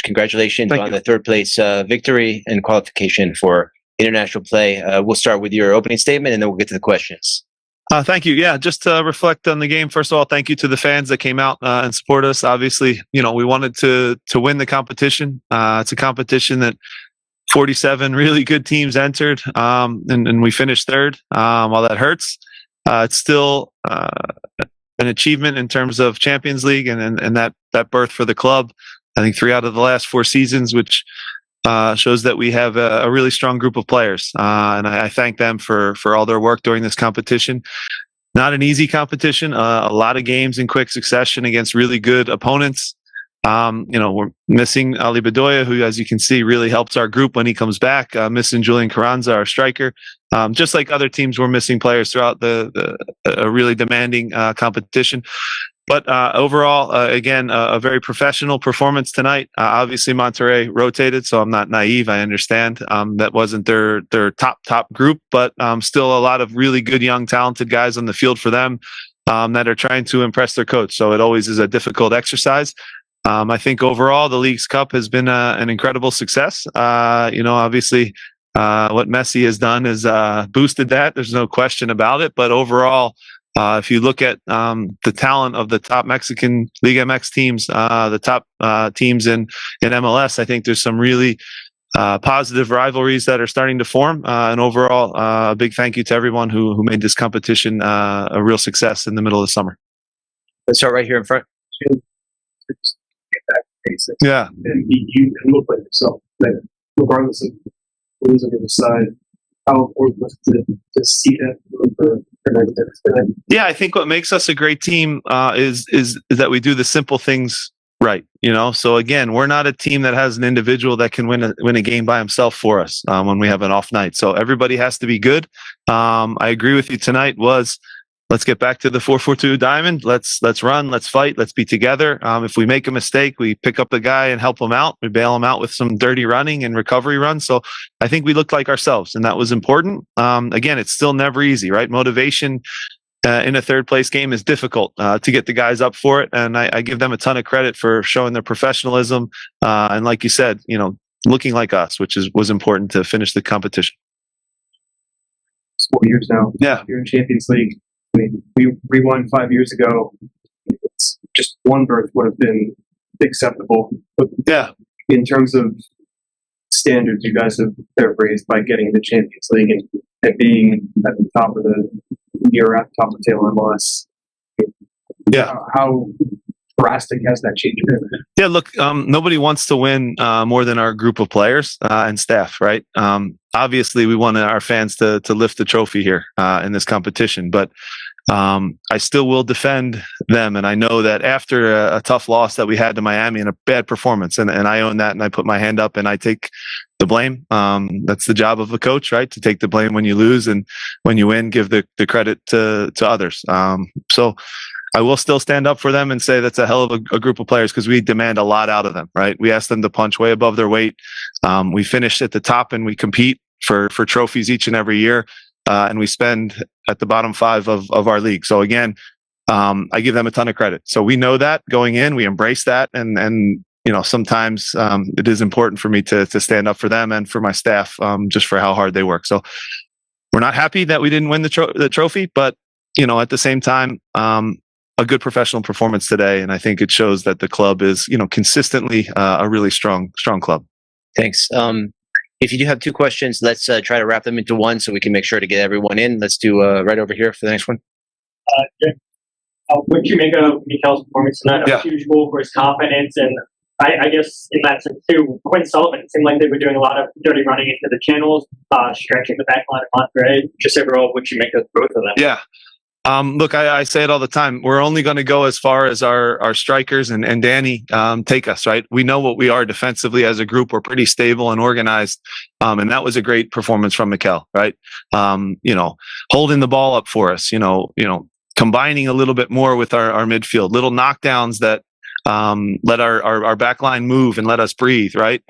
Congratulations Thank on you. the third place victory and qualification for international play. We'll start with your opening statement and then we'll get to the questions. Thank you. Yeah, just to reflect on the game. First of all, thank you to the fans that came out and support us. Obviously, we wanted to win the competition. It's a competition that 47 really good teams entered, and we finished third. While that hurts, it's still an achievement in terms of Champions League and that berth for the club. I think 3 out of the last 4 seasons, which shows that we have a really strong group of players. And I thank them for all their work during this competition. Not an easy competition, a lot of games in quick succession against really good opponents. We're missing Ali Bedoya, who, as you can see, really helps our group when he comes back. Missing Julian Carranza, our striker. Just like other teams, we're missing players throughout a really demanding competition. But overall, again, a very professional performance tonight. Obviously, Monterrey rotated, so I'm not naive. I understand that wasn't their top group, but still a lot of really good, young, talented guys on the field for them that are trying to impress their coach. So it always is a difficult exercise. I think overall, the League's Cup has been an incredible success. Obviously, what Messi has done is boosted that. There's no question about it. But overall, if you look at the talent of the top Mexican Liga MX teams, the top teams in MLS, I think there's some really positive rivalries that are starting to form. And overall, a big thank you to everyone who made this competition a real success in the middle of the summer. Let's start right here in front. Get back to basics. Yeah. And you can look like yourself. But regardless of who's on the other side, how important was it to see that for everything? Yeah, I think what makes us a great team is that we do the simple things right. So again, we're not a team that has an individual that can win a game by himself for us when we have an off night. So everybody has to be good. I agree with you. Tonight was, let's get back to the 4-4-2 diamond. Let's run. Let's fight. Let's be together. If we make a mistake, we pick up the guy and help him out. We bail him out with some dirty running and recovery runs. So I think we looked like ourselves, and that was important. Again, it's still never easy, right? Motivation in a third place game is difficult to get the guys up for it. And I give them a ton of credit for showing their professionalism. And like you said, looking like us, which was important to finish the competition. It's 4 years now. Yeah. You're in Champions League. I mean, we won 5 years ago. It's just one berth would have been acceptable. But yeah, in terms of standards, you guys have raised by getting the Champions League and being at the top of you're at the top of the tail MLS. Yeah. How drastic has that change been? Yeah, look, nobody wants to win more than our group of players and staff, right? Obviously, we want our fans to lift the trophy here in this competition, but I still will defend them. And I know that after a tough loss that we had to Miami and a bad performance, and I own that, and I put my hand up and I take the blame. That's the job of a coach, right? To take the blame when you lose, and when you win, give the credit to others. So I will still stand up for them and say that's a hell of a group of players, because we demand a lot out of them, right? We ask them to punch way above their weight. We finish at the top and we compete for trophies each and every year. And we spend at the bottom 5 of our league. So again, I give them a ton of credit. So we know that going in, we embrace that. And sometimes it is important for me to stand up for them and for my staff, just for how hard they work. So we're not happy that we didn't win the trophy, but at the same time, a good professional performance today. And I think it shows that the club is, consistently a really strong club. Thanks. If you do have 2 questions, let's try to wrap them into one so we can make sure to get everyone in. Let's do right over here for the next one. What do you make of Mikel's performance tonight? Yeah. As usual for his confidence, and I guess in that sense too, Quinn Sullivan, it seemed like they were doing a lot of dirty running into the channels, stretching the back line of Monterrey. Just overall, what you make of both of them? Yeah. Look, I say it all the time. We're only going to go as far as our strikers and Danny take us, right? We know what we are defensively as a group. We're pretty stable and organized. And that was a great performance from Mikel, right? Holding the ball up for us, combining a little bit more with our midfield, little knockdowns that let our back line move and let us breathe, right?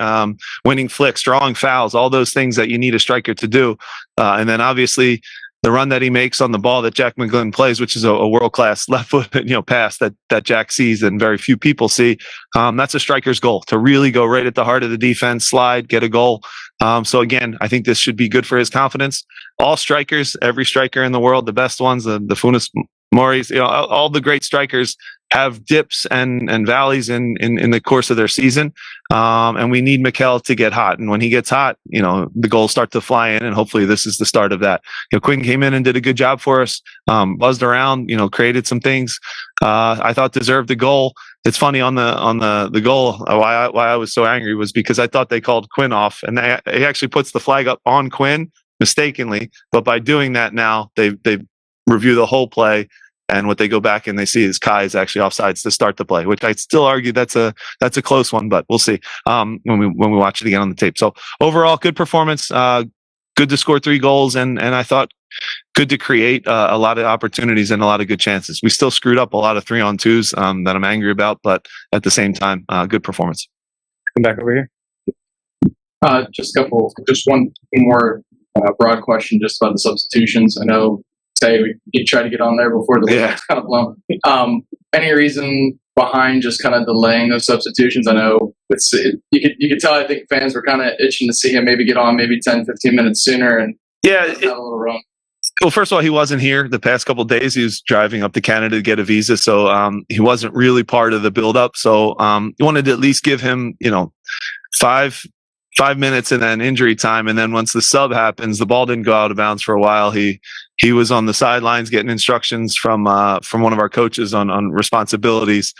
Winning flicks, drawing fouls, all those things that you need a striker to do. And then obviously, the run that he makes on the ball that Jack McGlynn plays, which is a world-class left foot, pass that Jack sees and very few people see. That's a striker's goal, to really go right at the heart of the defense, slide, get a goal. So again, I think this should be good for his confidence. All strikers, every striker in the world, the best ones, the Funes Moris, all the great strikers have dips and valleys in the course of their season. And we need Mikel to get hot. And when he gets hot, the goals start to fly in, and hopefully this is the start of that. Quinn came in and did a good job for us, buzzed around, created some things. I thought deserved the goal. It's funny on the goal. Why I was so angry was because I thought they called Quinn off, and he actually puts the flag up on Quinn mistakenly. But by doing that now, they review the whole play, and what they go back and they see is Kai is actually offsides to start the play, which I still argue that's a close one, but we'll see when we watch it again on the tape. So overall, good performance, good to score 3 goals, and I thought good to create a lot of opportunities and a lot of good chances. We still screwed up a lot of 3-on-2s that I'm angry about, but at the same time, good performance. Come back over here. Just one more broad question just about the substitutions. I know you tried to get on there before the week was kind of blown. Any reason behind just kind of delaying those substitutions? I know you could tell, I think fans were kind of itching to see him maybe get on maybe 10, 15 minutes sooner and have a little run. Well, first of all, he wasn't here the past couple of days. He was driving up to Canada to get a visa, so he wasn't really part of the build-up. So you wanted to at least give him, 5 minutes and then injury time, and then once the sub happens, the ball didn't go out of bounds for a while. He was on the sidelines getting instructions from one of our coaches on responsibilities.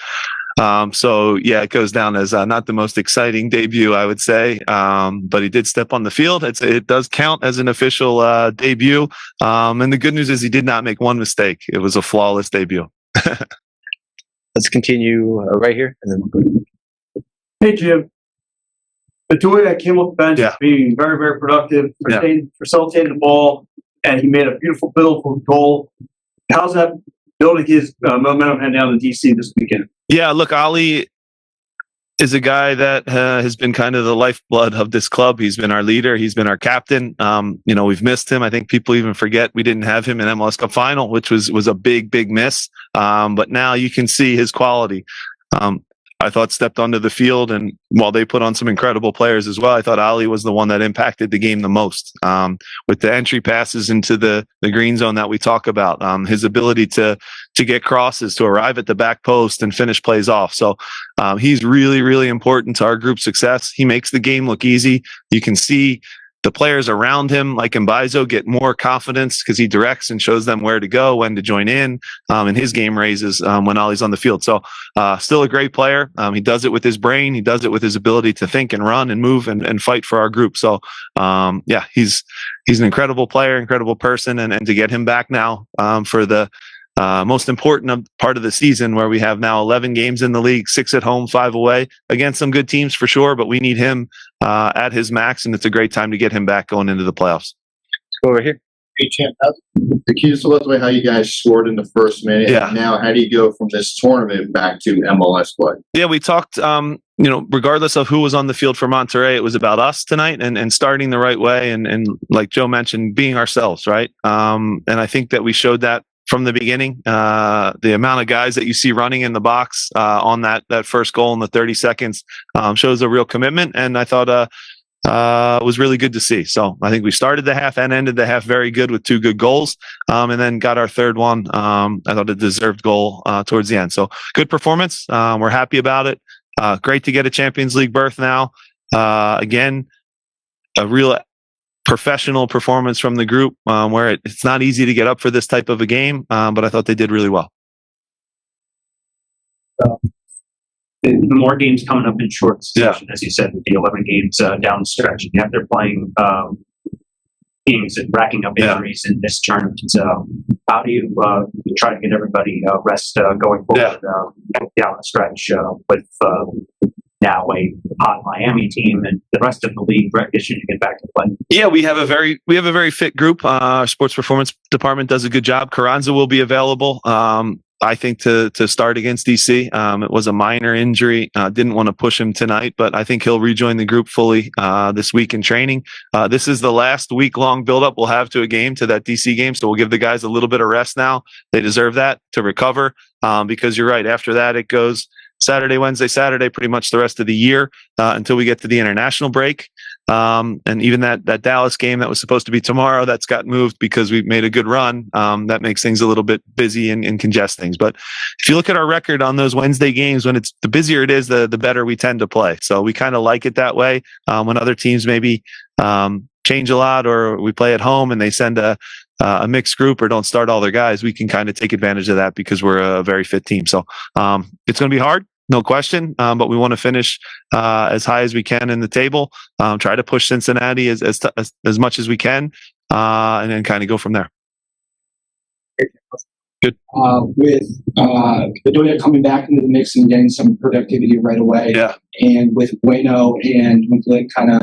So yeah, it goes down as not the most exciting debut, I would say, but he did step on the field. It does count as an official debut, and the good news is he did not make one mistake. It was a flawless debut. Let's continue right here. And then we'll go. Hey, Jim. Deportiva came off the bench being very, very productive, facilitating the ball, and he made a beautiful goal. How's that building his momentum heading down to DC this weekend? Yeah, look, Ali is a guy that has been kind of the lifeblood of this club. He's been our leader. He's been our captain. We've missed him. I think people even forget we didn't have him in MLS Cup final, which was a big, big miss. But now you can see his quality. I thought stepped onto the field, and while they put on some incredible players as well, I thought Ali was the one that impacted the game the most with the entry passes into the green zone that we talk about, his ability to get crosses, to arrive at the back post and finish plays off. So he's really, really important to our group's success. He makes the game look easy. You can see the players around him, like Mbaizo, get more confidence because he directs and shows them where to go, when to join in, and his game raises when Ali's on the field. So still a great player. He does it with his brain. He does it with his ability to think and run and move and fight for our group. So he's an incredible player, incredible person, and to get him back now for the most important part of the season, where we have now 11 games in the league, 6 at home, 5 away, against some good teams for sure, but we need him at his max, and it's a great time to get him back going into the playoffs. Let's go over here. Hey, Champ, the key is about how you guys scored in the first minute. Yeah. And now, how do you go from this tournament back to MLS play? Yeah, we talked, regardless of who was on the field for Monterrey, it was about us tonight and starting the right way. And like Joe mentioned, being ourselves, right? And I think that we showed that from the beginning. The amount of guys that you see running in the box on that first goal in the 30 seconds shows a real commitment. And I thought it was really good to see. So I think we started the half and ended the half very good with 2 good goals, and then got our third one. I thought a deserved goal towards the end. So good performance. We're happy about it. Great to get a Champions League berth now. Again, a real professional performance from the group, where it's not easy to get up for this type of a game, but I thought they did really well. The more games coming up in short succession, as you said, with the 11 games down the stretch, and they're playing teams and racking up injuries in this tournament. So how do you try to get everybody rest going forward down the stretch with now a hot Miami team and the rest of the league recognition to get back to play? Yeah, we have a very fit group. Our sports performance department does a good job. Carranza will be available. I think, to start against DC. It was a minor injury. Didn't want to push him tonight, but I think he'll rejoin the group fully this week in training. This is the last week-long buildup we'll have to a game, to that DC game. So we'll give the guys a little bit of rest now. They deserve that to recover, because you're right. After that, it goes Saturday, Wednesday, Saturday, pretty much the rest of the year until we get to the international break. And even that Dallas game that was supposed to be tomorrow, that's got moved because we've made a good run. That makes things a little bit busy and congest things. But if you look at our record on those Wednesday games, when it's the busier it is, the better we tend to play. So we kind of like it that way. When other teams maybe change a lot, or we play at home and they send a mixed group or don't start all their guys, we can kind of take advantage of that because we're a very fit team. So it's going to be hard. No question, but we want to finish as high as we can in the table. Try to push Cincinnati as much as we can, and then kind of go from there. Good. With Bedoya coming back into the mix and getting some productivity right away, and with Bueno and McGlynn kind of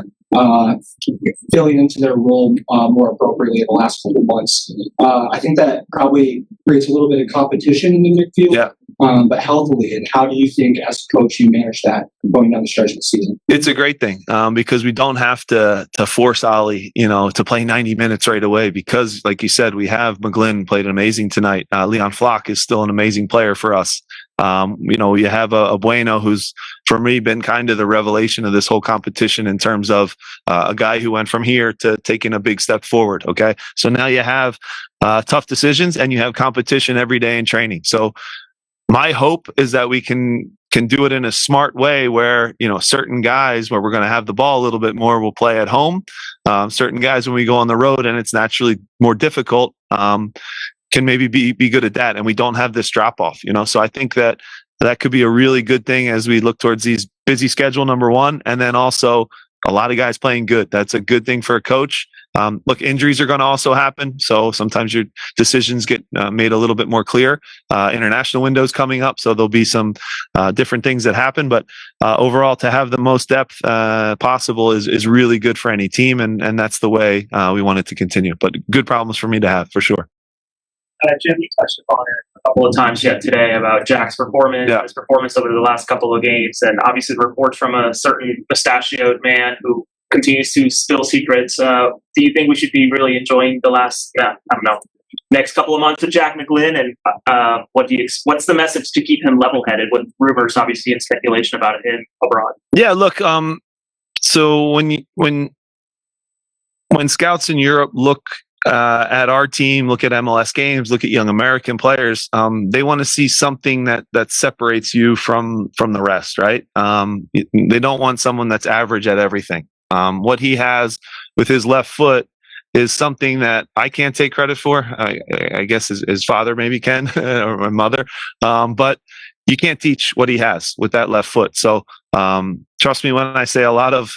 filling into their role more appropriately in the last couple of months, I think that probably creates a little bit of competition in the midfield. Yeah. But healthily, and how do you think, as a coach, you manage that going down the stretch of the season? It's a great thing because we don't have to force Ali, to play 90 minutes right away. Because, like you said, we have McGlynn played amazing tonight. Leon Flock is still an amazing player for us. You have a Bueno who's, for me, been kind of the revelation of this whole competition in terms of a guy who went from here to taking a big step forward. Okay, so now you have tough decisions and you have competition every day in training. So my hope is that we can do it in a smart way where, certain guys where we're going to have the ball a little bit more will play at home. Certain guys when we go on the road and it's naturally more difficult, can maybe be good at that. And we don't have this drop off, So I think that could be a really good thing as we look towards these busy schedule, number one. And then also a lot of guys playing good. That's a good thing for a coach. Look, injuries are going to also happen. So sometimes your decisions get made a little bit more clear. International windows coming up. So there'll be some different things that happen. But overall, to have the most depth possible is really good for any team. And that's the way we want it to continue. But good problems for me to have, for sure. Jim, you touched upon it a couple of times yet today about Jack's performance, his performance over the last couple of games, and obviously the reports from a certain mustachioed man who continues to spill secrets. Do you think we should be really enjoying the last, next couple of months with Jack McGlynn? And what's the message to keep him level-headed with rumors, obviously, and speculation about him abroad? Yeah, look. So when scouts in Europe look at our team, look at MLS games, look at young American players, they want to see something that separates you from the rest, right? They don't want someone that's average at everything. What he has with his left foot is something that I can't take credit for. I guess his father maybe can, or my mother. But you can't teach what he has with that left foot. So trust me when I say a lot of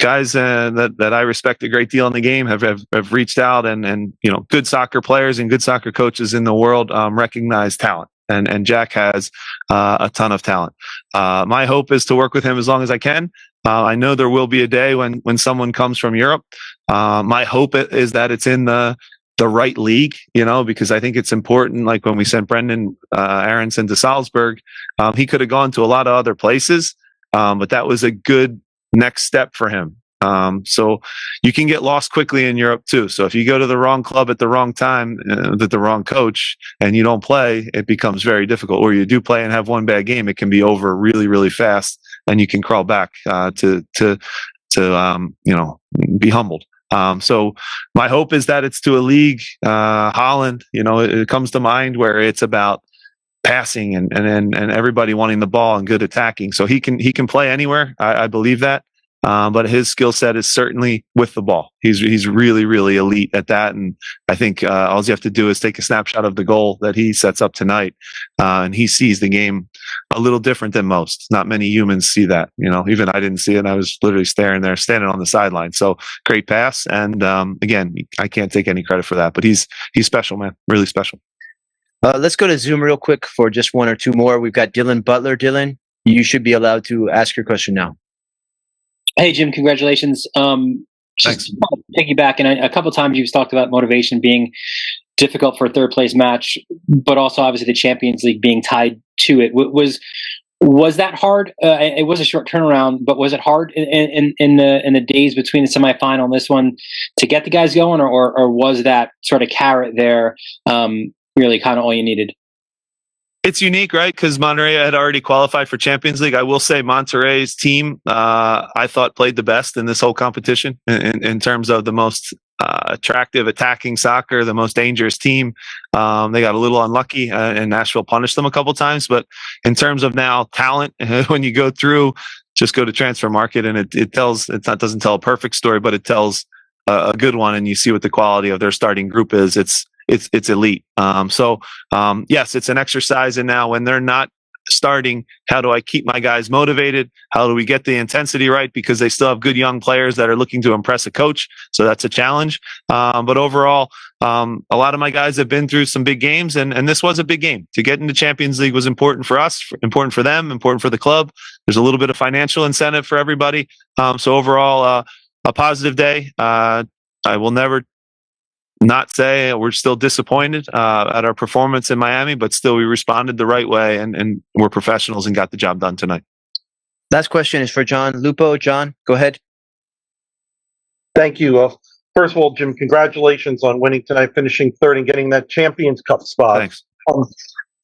guys that I respect a great deal in the game have reached out, and good soccer players and good soccer coaches in the world recognize talent. And Jack has a ton of talent. My hope is to work with him as long as I can. I know there will be a day when someone comes from Europe. My hope is that it's in the right league, because I think it's important. Like when we sent Brendan Aronson to Salzburg, he could have gone to a lot of other places, but that was a good next step for him. So you can get lost quickly in Europe too. So if you go to the wrong club at the wrong time with the wrong coach and you don't play, it becomes very difficult. Or you do play and have one bad game, it can be over really, really fast, and you can crawl back to be humbled. So my hope is that it's to a league, Holland. It comes to mind where it's about passing and everybody wanting the ball and good attacking. So he can play anywhere. I believe that. But his skill set is certainly with the ball. He's really, really elite at that. And I think all you have to do is take a snapshot of the goal that he sets up tonight. And he sees the game a little different than most. Not many humans see that. Even I didn't see it. I was literally standing on the sideline. So great pass. And again, I can't take any credit for that, but he's special, man. Really special. Let's go to Zoom real quick for just one or two more. We've got Dylan Butler. Dylan, you should be allowed to ask your question now. Hey, Jim, congratulations. Just piggyback, and a couple of times you've talked about motivation being difficult for a third place match, but also obviously the Champions League being tied to it. Was that hard? It was a short turnaround, but was it hard in the days between the semifinal and this one to get the guys going, or was that sort of carrot there really kind of all you needed? It's unique, right? Because Monterrey had already qualified for Champions League. I will say Monterrey's team, I thought, played the best in this whole competition in terms of the most attractive attacking soccer, the most dangerous team. They got a little unlucky, and Nashville punished them a couple times. But in terms of now talent, when you go through, just go to Transfer Market, and it doesn't tell a perfect story, but it tells a good one, and you see what the quality of their starting group is. It's elite. Yes, it's an exercise. And now when they're not starting, how do I keep my guys motivated? How do we get the intensity right? Because they still have good young players that are looking to impress a coach. So that's a challenge. But overall, a lot of my guys have been through some big games, and this was a big game. To get into Champions League was important for us, important for them, important for the club. There's a little bit of financial incentive for everybody. So overall, a positive day. I will never not say we're still disappointed at our performance in Miami, but still we responded the right way, and we're professionals and got the job done tonight. Last question is for John Lupo. John, go ahead. Thank you. First of all, Jim, congratulations on winning tonight, finishing third and getting that Champions Cup spot. Thanks.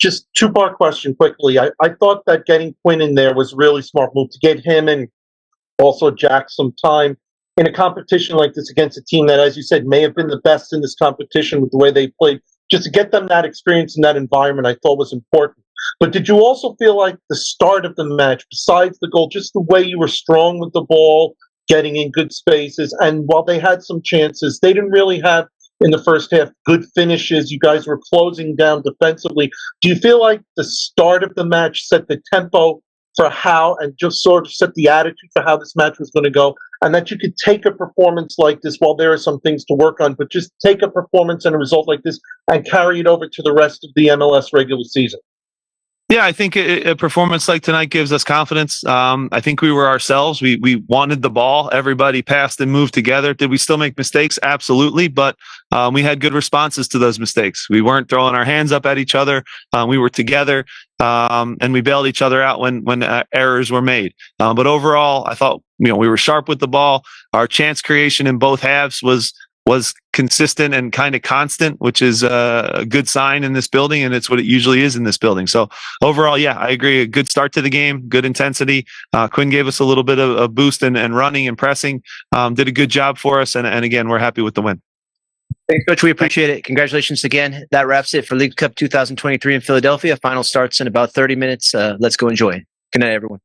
Just two-part question quickly. I thought that getting Quinn in there was a really smart move to get him and also Jack some time in a competition like this against a team that, as you said, may have been the best in this competition with the way they played. Just to get them that experience in that environment, I thought was important. But did you also feel like the start of the match, besides the goal, just the way you were strong with the ball, getting in good spaces, and while they had some chances, they didn't really have, in the first half, good finishes. You guys were closing down defensively. Do you feel like the start of the match set the tempo for how, and just sort of set the attitude for how this match was going to go, and that you could take a performance like this, while there are some things to work on, but just take a performance and a result like this and carry it over to the rest of the MLS regular season? Yeah, I think a performance like tonight gives us confidence. I think we were ourselves. We wanted the ball. Everybody passed and moved together. Did we still make mistakes? Absolutely. But we had good responses to those mistakes. We weren't throwing our hands up at each other. We were together, and we bailed each other out when errors were made. But overall, I thought we were sharp with the ball. Our chance creation in both halves was consistent and kind of constant, which is a good sign in this building, and it's what it usually is in this building. So overall, yeah, I agree. A good start to the game, good intensity. Quinn gave us a little bit of a boost and running and pressing. Did a good job for us, and again, we're happy with the win. Thanks, Coach. We appreciate it. Congratulations again. That wraps it for League Cup 2023 in Philadelphia. Final starts in about 30 minutes. Let's go enjoy. Good night, everyone.